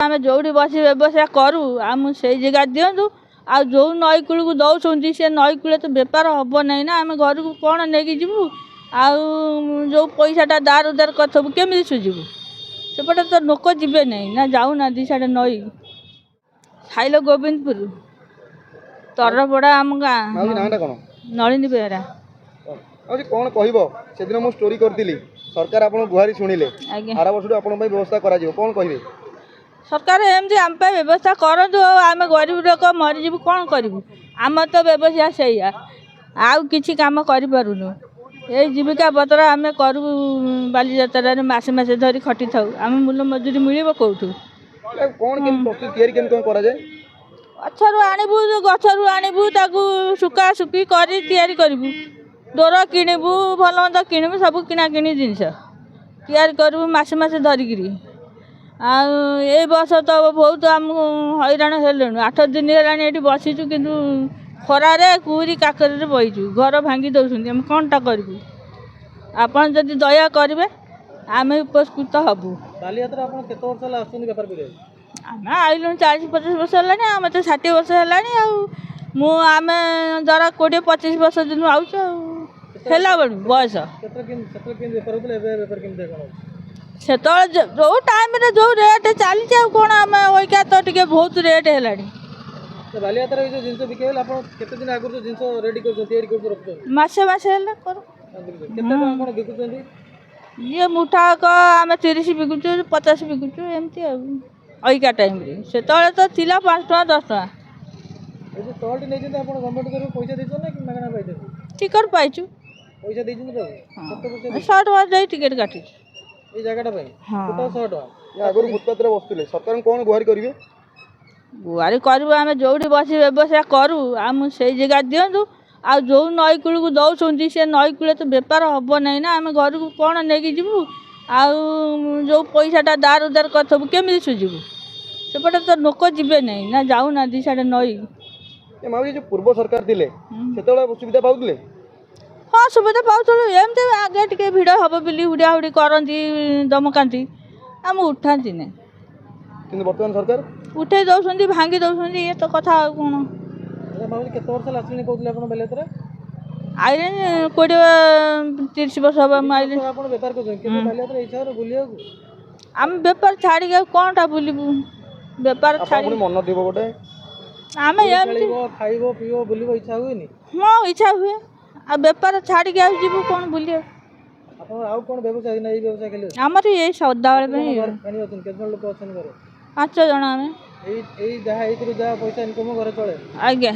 आम जो बस व्यवसाय करूँ आम से जगह दिंतु आ जो नई कूल को दौरान से नई कूल तो बेपार हम ना ना आम घर को कौन नहीं जीवु जो पैसाटा दार उदार करबू केमी सुझीबू सेपटे तो लोक जीवे नहीं ना जाऊना साढ़े नई खाइल गोविंदपुर तरपड़ा आम गाँ नलिनी बेहरा कौन कहदिन मुझे स्टोरी करी सरकार आप गुहारी शुणिले आर वर्ष आप व्यवस्था कौन कहे सरकार एमती आम व्यवस्था करूँ आम गरीब लोक मरीजु कौन करूँ आम तो व्यवसाय से आउ कि कम करूँ ये जीविका पत्र आम करूँ बालीजात्रा मसे मसे धरी खटी था आम मूल मजूरी मिल कौटू गचर आणबू गचर आणबू सुखा सुखी करूँ डोर किणबू भल मंद किणबू सब किणा किणी जिनस करूँ मसे मसे धरिकी ए बस तो बहुत आम हैरान हेलु 8 दिन है बसीचु कि खरारे कुहरी काकर बहीचु घर भांगी दौरान कौनटा करूँ आपड़ जदि दया करेंगे आम उपस्कृत हबू आम आईलु 40-50 वर्ष है आम तो 60 वर्ष है आम जरा 20-25 वर्ष दिन आउच बयस से जो टाइम जो रेट चली कौन आम वहीका तो टे बहुत रेट है मसे मसे ये मुठाक आम 30 बिकुचु 50 बिकुचु एमती अहिका टाइम से तो थिला 5 टका 10 टका टिकट पाइचु 100 टका दे टिकट काटी सरकार कौन गुहारी करेंगे गुहारी करूँ आम जो बस व्यवसाय करूँ आम से जगह दिंतु आ जो नई कूल को दौरान से नई कूल तो बेपार हम ना ना आम घर को कौन नहीं जीवु जो पैसाटा दार उदार करबू केमी सुझीबू सेपटे तो लोक जीवे नहीं ना जाऊना साढ़े नई जो पूर्व सरकार थे सुविधा पाते हाँ सुविधा पाऊँ एमती आगे टे भिड़ हम बोली हुड़ा हुड़ी करती दमकाती आम उठाती ना बर्तमान सरकार उठे दौरान भांगी दौरान ये तो कथा कौन आईले 20-30 वर्ष हम आईले आम बेपार छाड़ी कौनटा बुलू बेपार छाड़ी मन थी गोटे आम हाँ इच्छा हुए आ बेपार छाड़ी जीवु कौन बुले आमर ये सदाबले 5 जन आम आज्ञा।